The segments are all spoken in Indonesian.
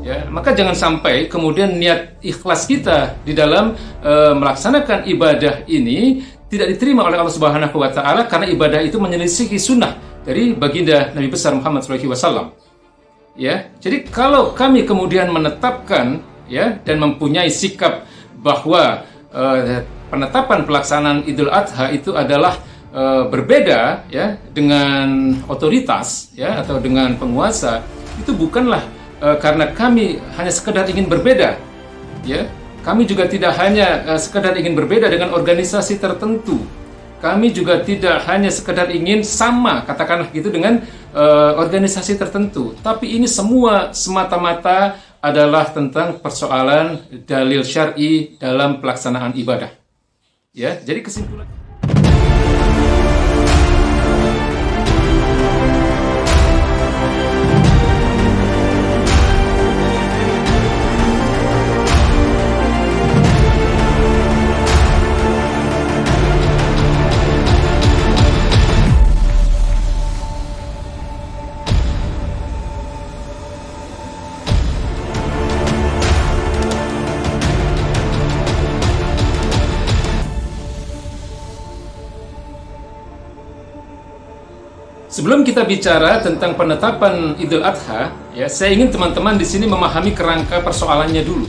Ya, maka jangan sampai kemudian niat ikhlas kita di dalam melaksanakan ibadah ini tidak diterima oleh Allah Subhanahu wa taala karena ibadah itu menyelisihi sunnah dari baginda Nabi besar Muhammad SAW. Ya, jadi kalau kami kemudian menetapkan ya dan mempunyai sikap bahwa penetapan pelaksanaan Idul Adha itu adalah berbeda ya dengan otoritas ya atau dengan penguasa, itu bukanlah karena kami hanya sekedar ingin berbeda, ya. Kami juga tidak hanya sekedar ingin berbeda dengan organisasi tertentu. Kami juga tidak hanya sekedar ingin sama, katakanlah gitu, dengan organisasi tertentu. Tapi ini semua semata-mata adalah tentang persoalan dalil syar'i dalam pelaksanaan ibadah. Ya, jadi kesimpulan. Sebelum kita bicara tentang penetapan Idul Adha, ya, saya ingin teman-teman di sini memahami kerangka persoalannya dulu.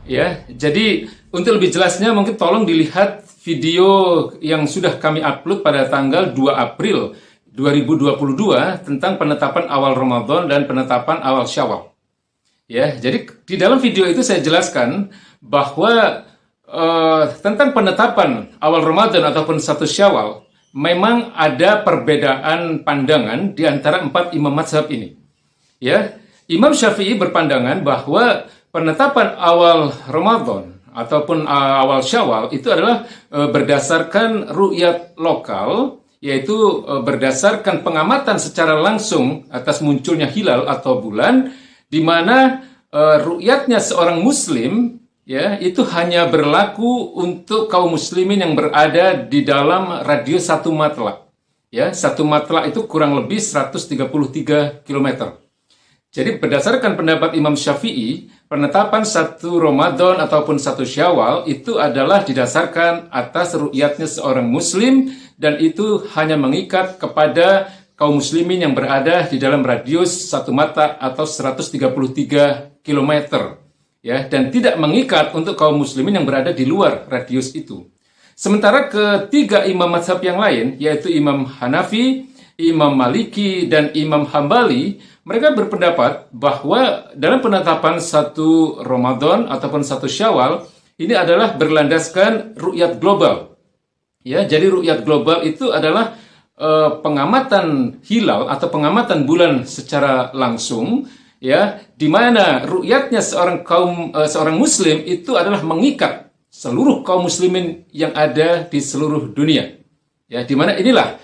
Ya, jadi untuk lebih jelasnya mungkin tolong dilihat video yang sudah kami upload pada tanggal 2 April 2022 tentang penetapan awal Ramadan dan penetapan awal Syawal. Ya, jadi di dalam video itu saya jelaskan bahwa tentang penetapan awal Ramadan ataupun 1 Syawal memang ada perbedaan pandangan di antara 4 imam mazhab ini. Ya, Imam Syafi'i berpandangan bahwa penetapan awal Ramadan ataupun awal Syawal itu adalah berdasarkan ru'yat lokal, yaitu berdasarkan pengamatan secara langsung atas munculnya hilal atau bulan, di mana ru'yatnya seorang muslim ya, itu hanya berlaku untuk kaum muslimin yang berada di dalam radius 1 matlak. Ya, 1 matlak itu kurang lebih 133 km. Jadi berdasarkan pendapat Imam Syafi'i, penetapan 1 Ramadan ataupun 1 Syawal itu adalah didasarkan atas ru'yatnya seorang muslim, dan itu hanya mengikat kepada kaum muslimin yang berada di dalam radius 1 matlak atau 133 km. Ya, dan tidak mengikat untuk kaum muslimin yang berada di luar radius itu. Sementara ketiga imam mazhab yang lain, yaitu Imam Hanafi, Imam Maliki, dan Imam Hambali, mereka berpendapat bahwa dalam penetapan 1 Ramadan ataupun 1 Syawal, ini adalah berlandaskan ru'yat global. Ya, jadi ru'yat global itu adalah pengamatan hilal atau pengamatan bulan secara langsung, ya, di mana ru'yatnya seorang muslim itu adalah mengikat seluruh kaum muslimin yang ada di seluruh dunia. Ya, di mana inilah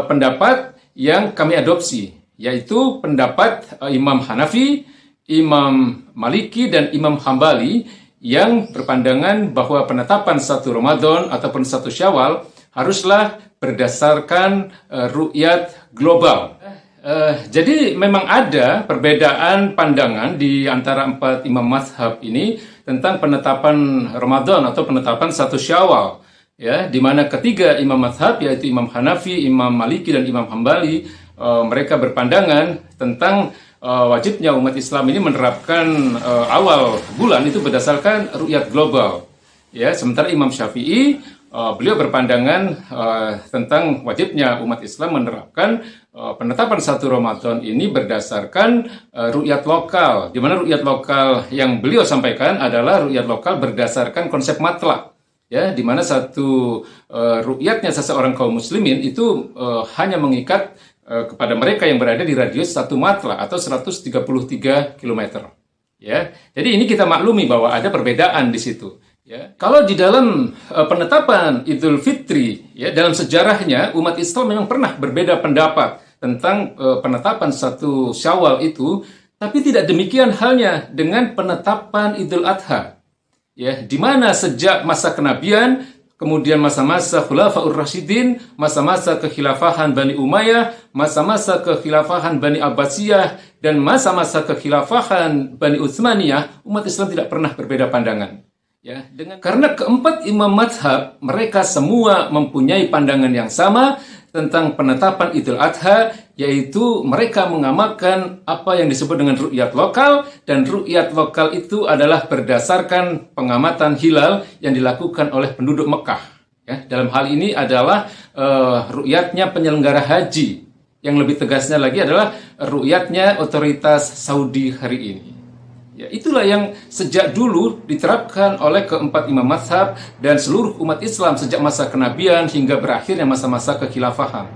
pendapat yang kami adopsi, yaitu pendapat Imam Hanafi, Imam Maliki, dan Imam Hambali yang berpandangan bahwa penetapan 1 Ramadan ataupun 1 Syawal haruslah berdasarkan ru'yat global. Jadi memang ada perbedaan pandangan di antara 4 imam mazhab ini tentang penetapan Ramadan atau penetapan 1 Syawal. Ya, di mana ketiga imam mazhab, yaitu Imam Hanafi, Imam Maliki, dan Imam Hambali, mereka berpandangan tentang wajibnya umat Islam ini menerapkan awal bulan itu berdasarkan ru'yat global. Ya, sementara Imam Syafi'i, beliau berpandangan tentang wajibnya umat Islam menerapkan penetapan 1 Ramadan ini berdasarkan ru'yat lokal, di mana ru'yat lokal yang beliau sampaikan adalah ru'yat lokal berdasarkan konsep matlak, ya, di mana satu ru'yatnya seseorang kaum muslimin itu hanya mengikat kepada mereka yang berada di radius 1 matlak atau 133 km. Ya, jadi ini kita maklumi bahwa ada perbedaan di situ. Ya, kalau di dalam penetapan Idul Fitri, ya, dalam sejarahnya umat Islam memang pernah berbeda pendapat tentang penetapan 1 Syawal itu, tapi tidak demikian halnya dengan penetapan Idul Adha. Ya, di mana sejak masa kenabian kemudian masa-masa Khulafaur Rasyidin, masa-masa kekhilafahan Bani Umayyah, masa-masa kekhilafahan Bani Abbasiyah, dan masa-masa kekhilafahan Bani Utsmaniyah, umat Islam tidak pernah berbeda pandangan. Ya, karena keempat imam mazhab, mereka semua mempunyai pandangan yang sama tentang penetapan Idul Adha, yaitu mereka mengamalkan apa yang disebut dengan ru'yat lokal, dan ru'yat lokal itu adalah berdasarkan pengamatan hilal yang dilakukan oleh penduduk Mekah. Ya, dalam hal ini adalah ru'yatnya penyelenggara haji, yang lebih tegasnya lagi adalah ru'yatnya otoritas Saudi hari ini. Ya, itulah yang sejak dulu diterapkan oleh keempat imam mazhab dan seluruh umat Islam sejak masa kenabian hingga berakhirnya masa-masa kekhilafahan.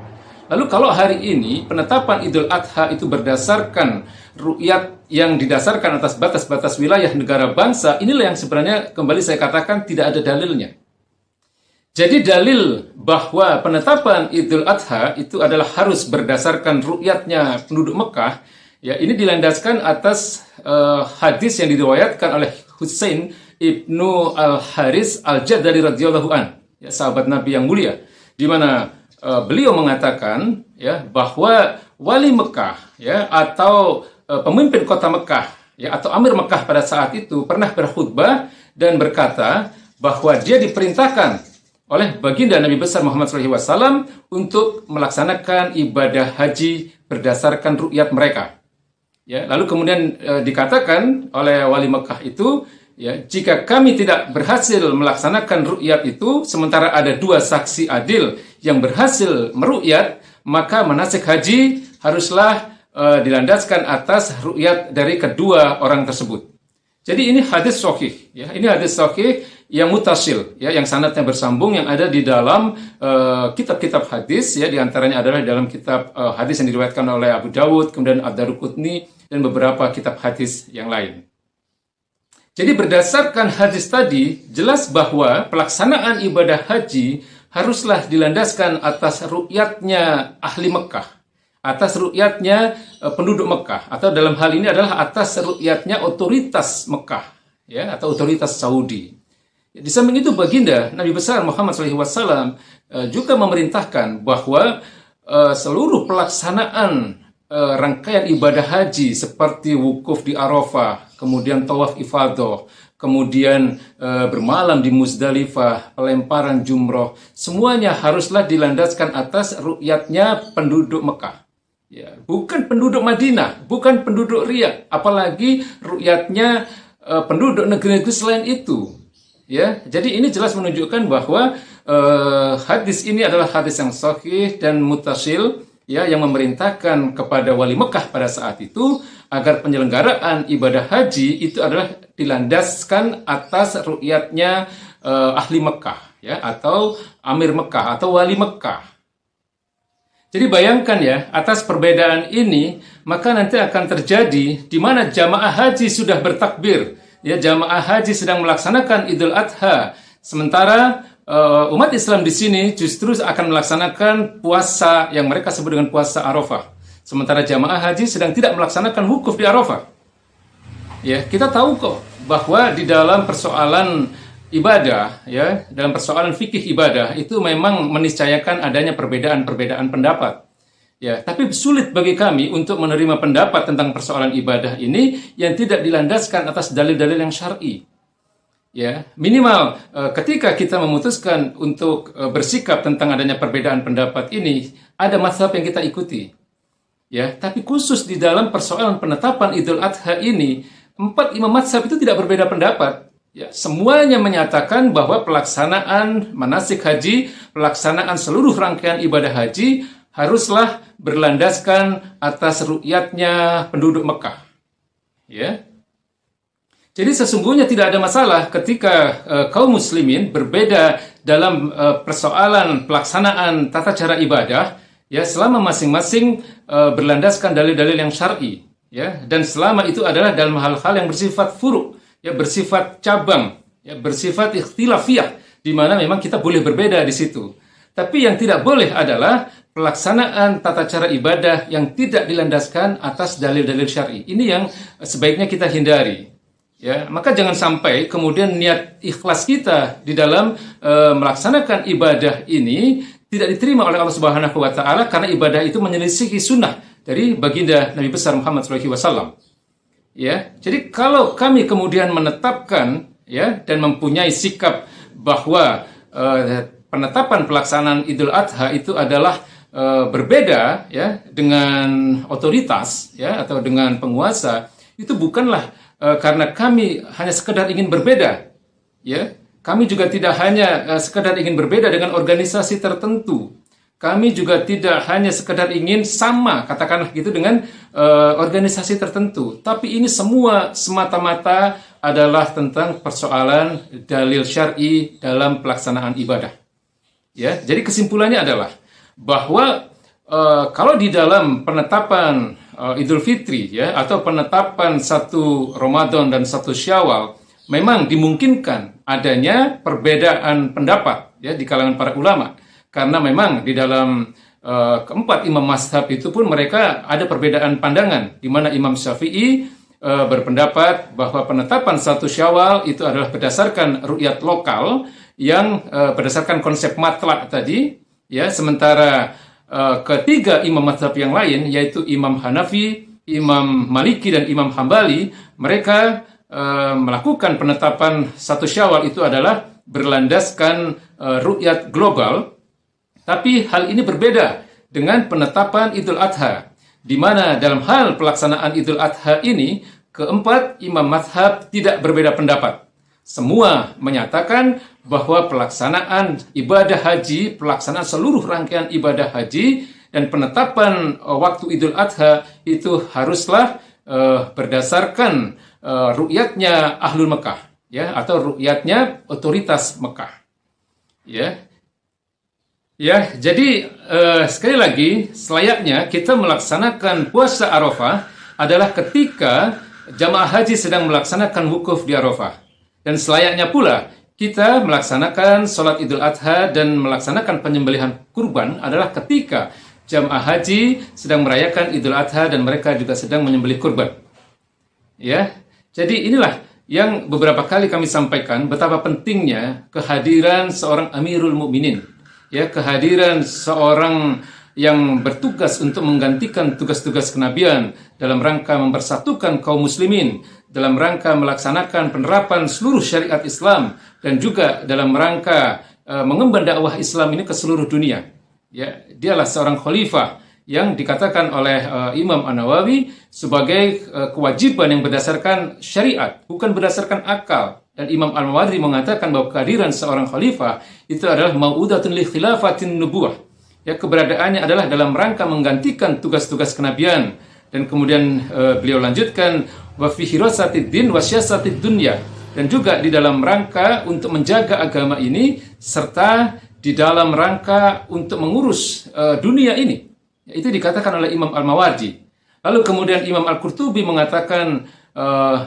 Lalu kalau hari ini penetapan Idul Adha itu berdasarkan ru'yat yang didasarkan atas batas-batas wilayah negara bangsa, inilah yang sebenarnya kembali saya katakan tidak ada dalilnya. Jadi dalil bahwa penetapan Idul Adha itu adalah harus berdasarkan ru'yatnya penduduk Mekah, ya, ini dilandaskan atas hadis yang diriwayatkan oleh Husain ibnu Al-Haris Al-Jadali radhiyallahu an, ya, sahabat Nabi yang mulia, di mana beliau mengatakan, ya, bahwa wali Mekah, ya, atau pemimpin kota Mekah, ya, atau Amir Mekah pada saat itu pernah berkhutbah dan berkata bahwa dia diperintahkan oleh baginda Nabi besar Muhammad SAW untuk melaksanakan ibadah haji berdasarkan ru'yat mereka. Ya, lalu kemudian dikatakan oleh wali Mekah itu, ya, jika kami tidak berhasil melaksanakan ru'yat itu, sementara ada dua saksi adil yang berhasil meru'yat, maka manasik haji haruslah dilandaskan atas ru'yat dari kedua orang tersebut. Jadi ini hadis sahih, ya, ini hadis sahih yang mutasil, ya, yang sanadnya bersambung, yang ada di dalam kitab-kitab hadis, ya, diantaranya adalah dalam kitab hadis yang diriwayatkan oleh Abu Dawud, kemudian Ad-Daruqutni, dan beberapa kitab hadis yang lain. Jadi berdasarkan hadis tadi, jelas bahwa pelaksanaan ibadah haji haruslah dilandaskan atas ru'yatnya ahli Mekah, atas ru'yatnya penduduk Mekah, atau dalam hal ini adalah atas ru'yatnya otoritas Mekah, ya, atau otoritas Saudi. Di samping itu baginda Nabi besar Muhammad SAW juga memerintahkan bahwa seluruh pelaksanaan rangkaian ibadah haji seperti wukuf di Arafah, kemudian tawaf ifadah, kemudian bermalam di Muzdalifah, pelemparan jumroh, semuanya haruslah dilandaskan atas ru'yatnya penduduk Mekah. Ya, bukan penduduk Madinah, bukan penduduk Riyadh, apalagi ru'yatnya penduduk negeri-negeri selain itu. Ya, jadi ini jelas menunjukkan bahwa hadis ini adalah hadis yang sahih dan mutasil, ya, yang memerintahkan kepada wali Mekah pada saat itu agar penyelenggaraan ibadah haji itu adalah dilandaskan atas ru'yatnya ahli Mekah, ya, atau Amir Mekah atau wali Mekah. Jadi bayangkan, ya, atas perbedaan ini maka nanti akan terjadi di mana jamaah haji sudah bertakbir, ya, jamaah haji sedang melaksanakan Idul Adha, sementara umat Islam di sini justru akan melaksanakan puasa yang mereka sebut dengan puasa Arafah. Sementara jamaah haji sedang tidak melaksanakan wukuf di Arafah. Ya, kita tahu kok bahwa di dalam persoalan ibadah, ya, dalam persoalan fikih ibadah itu memang meniscayakan adanya perbedaan-perbedaan pendapat. Ya, tapi sulit bagi kami untuk menerima pendapat tentang persoalan ibadah ini yang tidak dilandaskan atas dalil-dalil yang syar'i. Ya, minimal ketika kita memutuskan untuk bersikap tentang adanya perbedaan pendapat ini, ada mazhab yang kita ikuti. Ya, tapi khusus di dalam persoalan penetapan Idul Adha ini, empat imam mazhab itu tidak berbeda pendapat. Ya, semuanya menyatakan bahwa pelaksanaan manasik haji, pelaksanaan seluruh rangkaian ibadah haji haruslah berlandaskan atas ru'yatnya penduduk Mekah. Ya. Jadi sesungguhnya tidak ada masalah ketika kaum muslimin berbeda dalam persoalan pelaksanaan tata cara ibadah, ya, selama masing-masing berlandaskan dalil-dalil yang syar'i, ya, dan selama itu adalah dalam hal-hal yang bersifat furu', ya, bersifat cabang, ya, bersifat ikhtilafiyah, di mana memang kita boleh berbeda di situ. Tapi yang tidak boleh adalah pelaksanaan tata cara ibadah yang tidak dilandaskan atas dalil-dalil syar'i. Ini yang sebaiknya kita hindari. Ya, maka jangan sampai kemudian niat ikhlas kita di dalam melaksanakan ibadah ini tidak diterima oleh Allah Subhanahu wa taala karena ibadah itu menyelisihi sunnah dari baginda Nabi besar Muhammad SAW. Ya, jadi kalau kami kemudian menetapkan ya dan mempunyai sikap bahwa penetapan pelaksanaan Idul Adha itu adalah berbeda ya dengan otoritas ya atau dengan penguasa, itu bukanlah karena kami hanya sekedar ingin berbeda, ya. Kami juga tidak hanya sekedar ingin berbeda dengan organisasi tertentu. Kami juga tidak hanya sekedar ingin sama, katakanlah gitu, dengan organisasi tertentu. Tapi ini semua semata-mata adalah tentang persoalan dalil syar'i dalam pelaksanaan ibadah. Ya, jadi kesimpulannya adalah bahwa kalau di dalam penetapan Idul Fitri ya atau penetapan 1 Ramadan dan 1 Syawal memang dimungkinkan adanya perbedaan pendapat ya di kalangan para ulama karena memang di dalam keempat imam mazhab itu pun mereka ada perbedaan pandangan di mana Imam Syafi'i berpendapat bahwa penetapan 1 Syawal itu adalah berdasarkan ru'yat lokal yang berdasarkan konsep matlak tadi ya, sementara ketiga imam mazhab yang lain yaitu Imam Hanafi, Imam Maliki dan Imam Hambali, mereka melakukan penetapan 1 Syawal itu adalah berlandaskan ru'yat global, tapi hal ini berbeda dengan penetapan Idul Adha, di mana dalam hal pelaksanaan Idul Adha ini keempat imam mazhab tidak berbeda pendapat. Semua menyatakan bahwa pelaksanaan ibadah haji, pelaksanaan seluruh rangkaian ibadah haji, dan penetapan waktu Idul Adha itu haruslah berdasarkan ru'yatnya Ahlul Mekah, ya, atau ru'yatnya otoritas Mekah. Ya, jadi sekali lagi selayaknya kita melaksanakan puasa Arafah adalah ketika jamaah haji sedang melaksanakan wukuf di Arafah. Dan selayaknya pula kita melaksanakan sholat Idul Adha dan melaksanakan penyembelihan kurban adalah ketika jamaah haji sedang merayakan Idul Adha dan mereka juga sedang menyembelih kurban. Ya, jadi inilah yang beberapa kali kami sampaikan betapa pentingnya kehadiran seorang Amirul Mukminin, ya, kehadiran seorang yang bertugas untuk menggantikan tugas-tugas kenabian dalam rangka mempersatukan kaum muslimin, dalam rangka melaksanakan penerapan seluruh syariat Islam, dan juga dalam rangka mengemban dakwah Islam ini ke seluruh dunia. Ya, dialah seorang khalifah yang dikatakan oleh Imam An-Nawawi sebagai kewajiban yang berdasarkan syariat, bukan berdasarkan akal. Dan Imam Al-Mawardi mengatakan bahwa kehadiran seorang khalifah itu adalah mau'udatun li khilafatin nubuwah. Ya, keberadaannya adalah dalam rangka menggantikan tugas-tugas kenabian. Dan kemudian beliau lanjutkan wa fi hirasatid din wa syasatid dunya, dan juga di dalam rangka untuk menjaga agama ini serta di dalam rangka untuk mengurus dunia ini. Itu dikatakan oleh Imam Al-Mawardi. Lalu kemudian Imam Al-Qurtubi mengatakan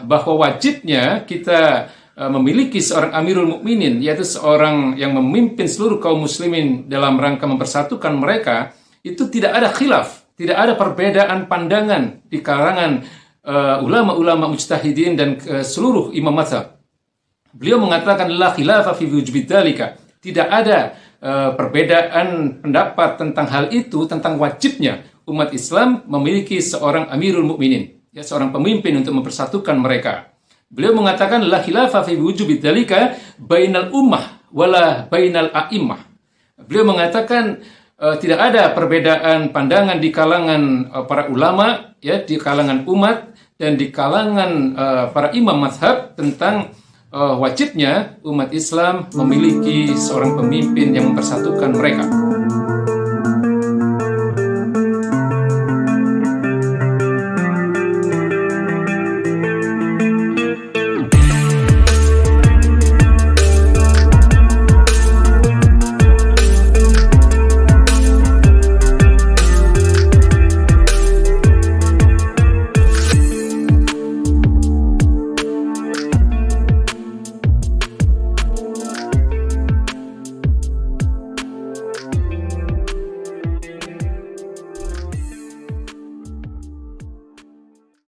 bahwa wajibnya kita memiliki seorang Amirul Mukminin, yaitu seorang yang memimpin seluruh kaum muslimin dalam rangka mempersatukan mereka. Itu tidak ada khilaf, tidak ada perbedaan pandangan di kalangan ulama-ulama mujtahidin dan seluruh imam mazhab. Beliau mengatakan la khilafa fi wujubi dzalika. Tidak ada perbedaan pendapat tentang hal itu, tentang wajibnya umat Islam memiliki seorang Amirul Mukminin, ya, seorang pemimpin untuk mempersatukan mereka. Beliau mengatakan la khilafa fi wujubi dzalika bainal ummah wala bainal a'immah. Beliau mengatakan tidak ada perbedaan pandangan di kalangan para ulama, ya, di kalangan umat dan di kalangan para imam mazhab tentang wajibnya umat Islam memiliki seorang pemimpin yang mempersatukan mereka.